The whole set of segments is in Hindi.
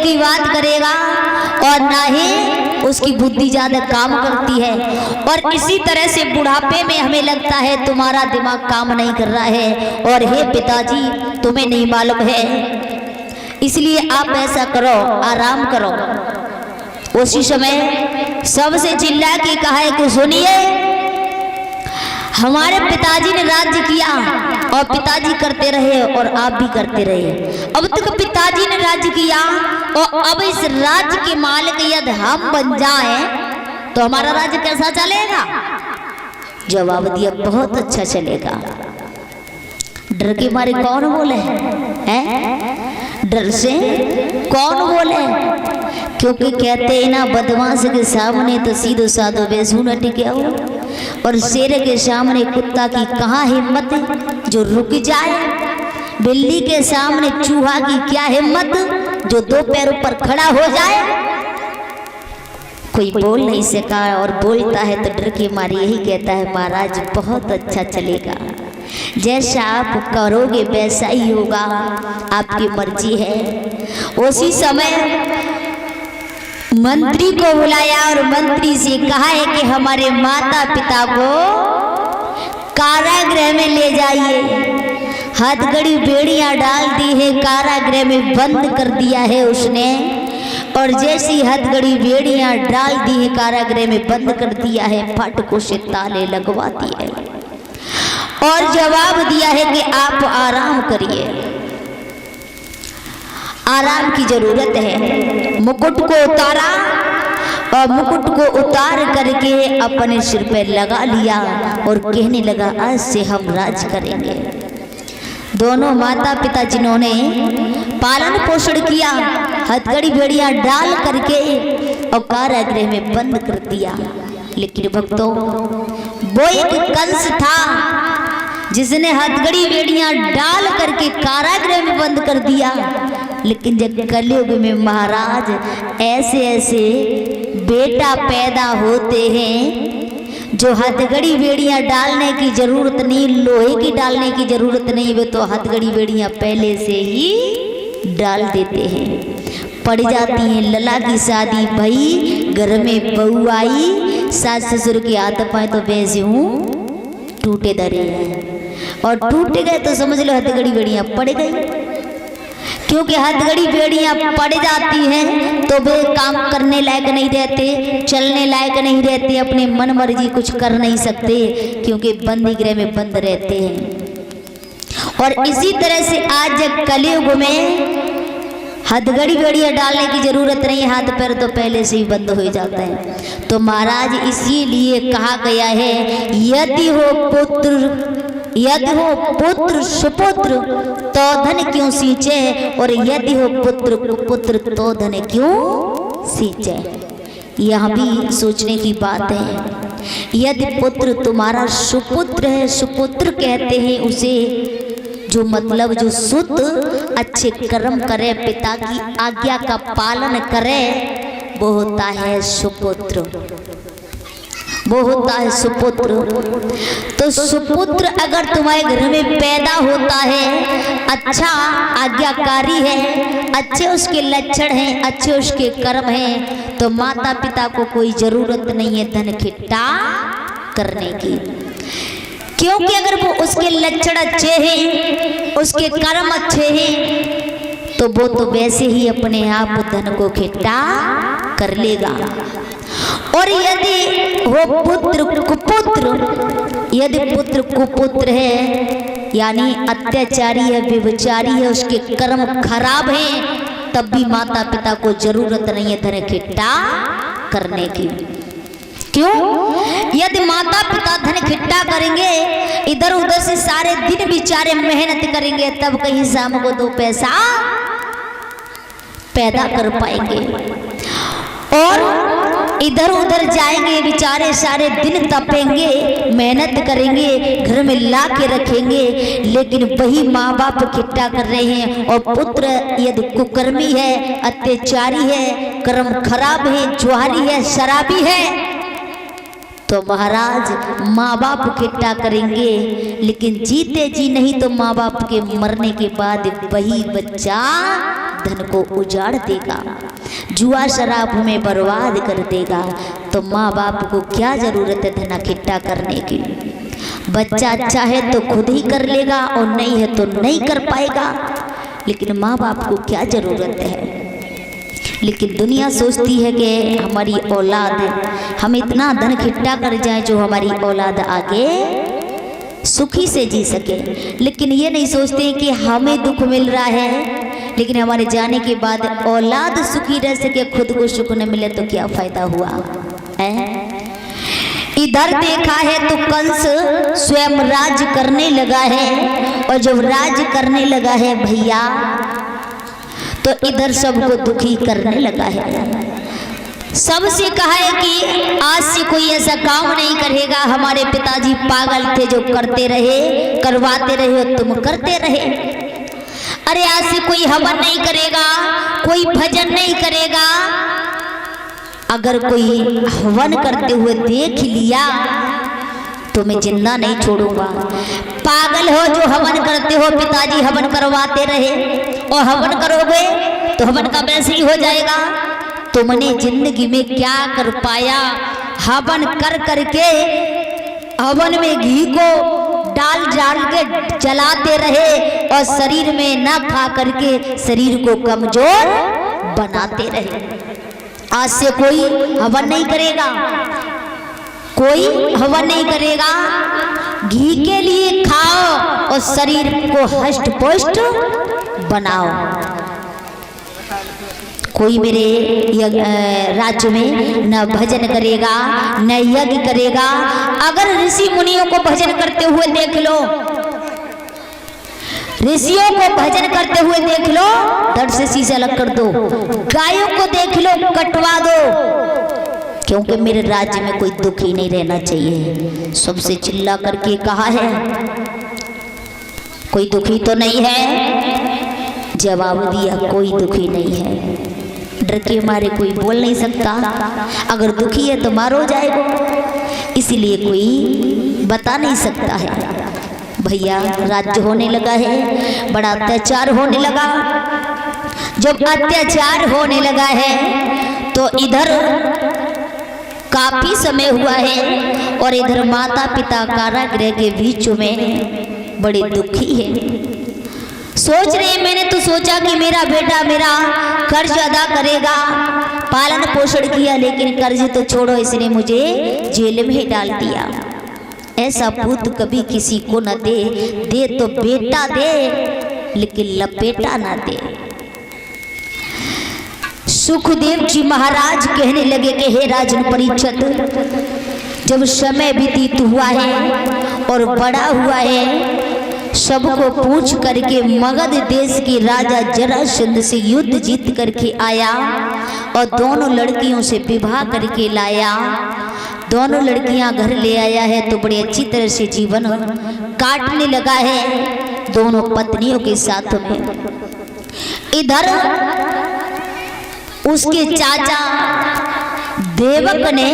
की बात करेगा और ना ही उसकी बुद्धि ज्यादा काम करती है। और इसी तरह से बुढ़ापे में हमें लगता है तुम्हारा दिमाग काम नहीं कर रहा है, और हे पिताजी तुम्हें नहीं मालूम है, इसलिए आप ऐसा करो, आराम करो। उसी समय सबसे चिल्ला के कहा है कि सुनिए, हमारे पिताजी ने राज्य किया और पिताजी करते रहे और आप भी करते रहे। अब तक पिताजी ने राज्य किया और अब इस राज्य के मालिक यदि हम बन जाएं तो हमारा राज्य कैसा चलेगा? जवाब दिया, बहुत अच्छा चलेगा। डर के मारे कौन बोले हैं? डर से कौन बोले? क्योंकि कहते हैं ना, बदमाश के सामने तो सीधो साधो बेसू न टिके हो, और शेर के सामने कुत्ता की कहाँ हिम्मत जो रुक जाए, बिल्ली के सामने चूहा की क्या हिम्मत जो दो पैरों पर खड़ा हो जाए। कोई बोल नहीं सका और बोलता है तो डर के मारे यही कहता है, महाराज बहुत अच्छा चलेगा, जैसा आप करोगे वैसा ही होगा, आपकी मर्जी है। उसी समय मंत्री को बुलाया और मंत्री से कहा है कि हमारे माता पिता को कारागृह में ले जाइए। हथकड़ी बेड़ियां डाल दी है, कारागृह में बंद कर दिया है उसने, और जैसी हथकड़ी बेड़ियां डाल दी है, कारागृह में बंद कर दिया है, फाटकों से ताले लगवा दिए और जवाब दिया है कि आप आराम करिए, आराम की जरूरत है। मुकुट को उतारा और मुकुट को उतार करके अपने सिर पे लगा लिया और कहने लगा, आज से हम राज करेंगे। दोनों माता पिता जिन्होंने पालन पोषण किया, हथकड़ी बेड़ियां डाल करके और कारागृह में बंद कर दिया। लेकिन भक्तों, वो एक कंस था जिसने हथकड़ी बेड़ियां डाल करके कारागृह में बंद कर दिया। लेकिन जब कलयुग में महाराज ऐसे ऐसे बेटा पैदा होते हैं जो हथकड़ी बेड़ियां डालने की जरूरत नहीं, लोहे की डालने की जरूरत नहीं, वे तो हथकड़ी बेड़ियां पहले से ही डाल देते हैं। पड़ जाती हैं लला की शादी भई, घर में बहू आई, सास ससुर के हाथ पाए तो वैसे हूँ टूटे दरे हैं, और टूट गए तो समझ लो हथकड़ी बेड़ियां पड़ गई। क्योंकि हथकड़ी बेड़ियां पड़ जाती हैं तो वे काम करने लायक नहीं रहते, चलने लायक नहीं रहते, अपने मन मर्जी कुछ कर नहीं सकते, क्योंकि बंदी गृह में बंद रहते हैं। और इसी तरह से आज कलयुग में हथकड़ी बेड़ियां डालने की जरूरत नहीं, हाथ पैर तो पहले से ही बंद हो जाते हैं। तो महाराज इसीलिए कहा गया है, यदि हो पुत्र सुपुत्र तो धन क्यों सींचे, और यदि हो पुत्र कुपुत्र तो धन क्यों सींचे। यह भी सोचने की बात है। यदि पुत्र तुम्हारा सुपुत्र है, सुपुत्र कहते हैं उसे जो मतलब जो शुद्ध अच्छे कर्म करे, पिता की आज्ञा का पालन करे, वो होता है सुपुत्र, वो होता है सुपुत्र। तो सुपुत्र अगर तुम्हारे घर में पैदा होता है, अच्छा आज्ञाकारी है, अच्छे उसके लक्षण हैं, अच्छे उसके कर्म हैं, तो माता पिता को कोई जरूरत नहीं है धन इकट्ठा करने की। क्योंकि अगर वो उसके लक्षण अच्छे हैं, उसके कर्म अच्छे हैं, तो वो तो वैसे ही अपने आप धन को इकट्ठा कर लेगा। और यदि वो पुत्र कुपुत्र, यदि पुत्र कुपुत्र है यानी अत्याचारी है, व्यभिचारी है, उसके कर्म खराब हैं, तब भी माता पिता को जरूरत नहीं है धन इकट्ठा करने की। क्यों? यदि माता पिता धन इकट्ठा करेंगे, इधर उधर से सारे दिन बेचारे मेहनत करेंगे, तब कहीं शाम को दो पैसा पैदा कर पाएंगे। और इधर उधर जाएंगे बेचारे, सारे दिन तपेंगे, मेहनत करेंगे, घर में ला के रखेंगे, लेकिन वही माँ बाप इकट्ठा कर रहे हैं। और पुत्र यदि कुकर्मी है, अत्याचारी है, कर्म खराब है, जुआरी है, शराबी है, तो महाराज माँ बाप इकट्ठा करेंगे, लेकिन जीते जी नहीं तो माँ बाप के मरने के बाद वही बच्चा धन को उजाड़ देगा, जुआ शराब में बर्बाद कर देगा, तो माँ बाप को क्या ज़रूरत है धन इकट्ठा करने की। बच्चा अच्छा है तो खुद ही कर लेगा और नहीं है तो नहीं कर पाएगा, लेकिन माँ बाप को क्या ज़रूरत है। लेकिन दुनिया सोचती है कि हमारी औलाद, हम इतना धन इकट्ठा कर जाएं जो हमारी औलाद आगे सुखी से जी सके, लेकिन ये नहीं सोचते कि हमें दुख मिल रहा है, लेकिन हमारे जाने के बाद औलाद सुखी रह सके, खुद को सुख न मिले तो क्या फायदा हुआ है। इधर देखा है तो कंस स्वयं राज करने लगा है, और जब राज करने लगा है भैया तो इधर सबको दुखी करने लगा है। सबसे कहा है कि आज से कोई ऐसा काम नहीं करेगा, हमारे पिताजी पागल थे जो करते रहे, करवाते रहे और तुम करते रहे। अरे आज से कोई हवन नहीं करेगा, कोई भजन नहीं करेगा, अगर कोई हवन करते हुए देख लिया तो मैं जिंदा नहीं छोड़ूंगा। पागल हो जो हवन करते हो, पिताजी हवन करवाते रहे और हवन करोगे तो हवन का वैसे ही हो जाएगा। तुमने जिंदगी में क्या कर पाया, हवन कर करके हवन में घी को डाल डाल के जलाते रहे और शरीर में न खा करके शरीर को कमजोर बनाते रहे। आज से कोई हवन नहीं करेगा, कोई हवन नहीं करेगा, घी के लिए खाओ और शरीर को हष्ट पुष्ट बनाओ। कोई मेरे राज्य में न भजन करेगा न यज्ञ करेगा। अगर ऋषि मुनियों को भजन करते हुए देख लो, ऋषियों को भजन करते हुए देख लो, धड़ से शीशा अलग कर दो। गायों को देख लो, कटवा दो, क्योंकि मेरे राज्य में कोई दुखी नहीं रहना चाहिए। सबसे चिल्ला करके कहा है कोई दुखी तो नहीं है। जवाब दिया कोई दुखी नहीं है। डर के मारे कोई बोल नहीं सकता, अगर दुखी है तो मारो जाएगा, इसीलिए कोई बता नहीं सकता है। भैया राज्य होने लगा है, बड़ा अत्याचार होने लगा। जब अत्याचार होने लगा है तो इधर काफी समय हुआ है और इधर माता पिता कारागृह के बीच में बड़े दुखी है। सोच रहे, मैंने तो सोचा कि मेरा बेटा मेरा कर्ज अदा करेगा, पालन पोषण किया, लेकिन कर्ज तो छोड़ो, इसने मुझे जेल में ही डाल दिया। ऐसा पुत्र कभी किसी को न दे, दे तो बेटा दे लेकिन लपेटा ना दे। सुखदेव जी महाराज कहने लगे कि हे राजन परीक्षित, जब समय व्यतीत हुआ है और बड़ा हुआ है, सबको पूछ करके मगध देश के राजा जरासंध से युद्ध जीत करके आया और दोनों लड़कियों से विवाह करके लाया। दोनों लड़कियां घर ले आया है तो बड़ी अच्छी तरह से जीवन काटने लगा है दोनों पत्नियों के साथ में। इधर उसके चाचा देवक ने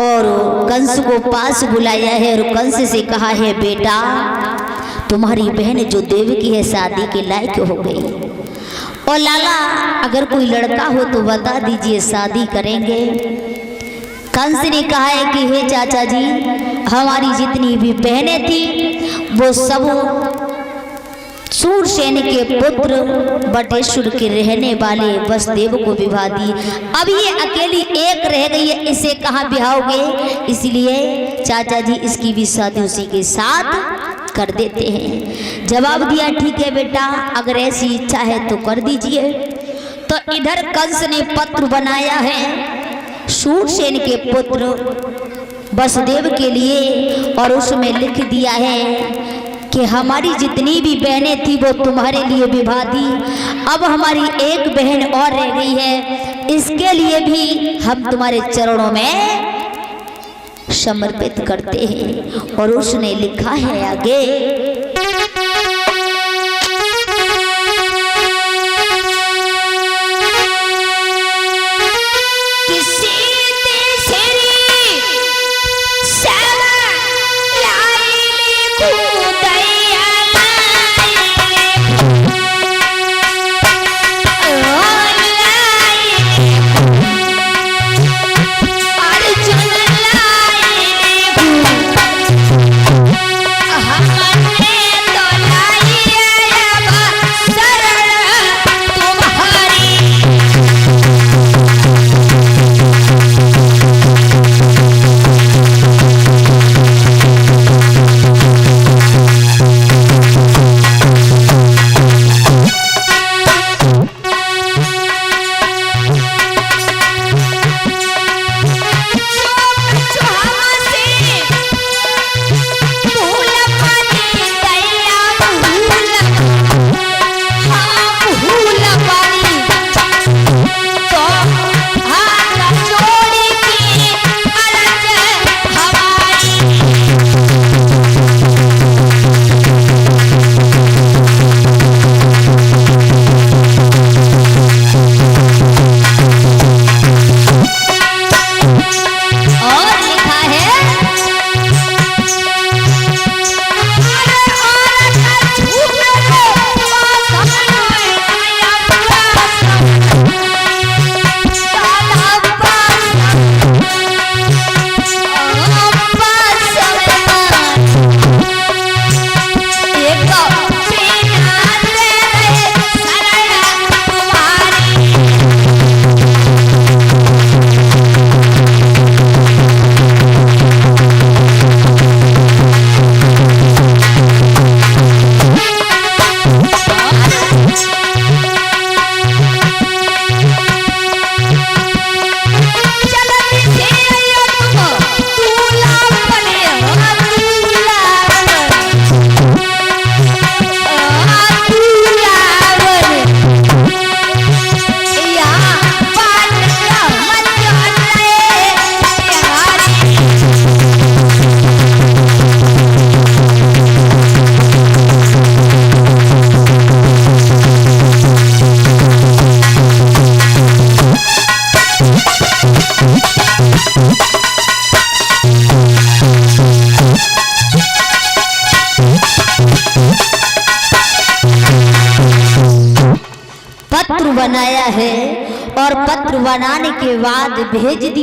और कंस को पास बुलाया है और कंस से कहा है बेटा तुम्हारी बहन जो देवकी है शादी के लायक हो गई, और लाला अगर कोई लड़का हो तो बता दीजिए, शादी करेंगे। कंस ने कहा है कि हे चाचा जी, हमारी जितनी भी बहनें थी वो सब सूरसेन के पुत्र बटेश्वर के रहने वाले वसुदेव को विवाह दी। अब ये अकेली एक रह गई है, इसे कहाँ ब्याहोगे? इसलिए चाचा जी इसकी भी शादी उसी के साथ कर देते हैं। जवाब दिया ठीक है बेटा, अगर ऐसी इच्छा है तो कर दीजिए। तो इधर कंस ने पत्र बनाया है सूरसेन के पुत्र वसुदेव के लिए और उसमें लिख दिया है कि हमारी जितनी भी बहनें थी वो तुम्हारे लिए विवाह दी, अब हमारी एक बहन और रह गई है, इसके लिए भी हम तुम्हारे चरणों में समर्पित करते हैं। और उसने लिखा है आगे, बनाया है और पत्र बनाने के बाद भेज दिया।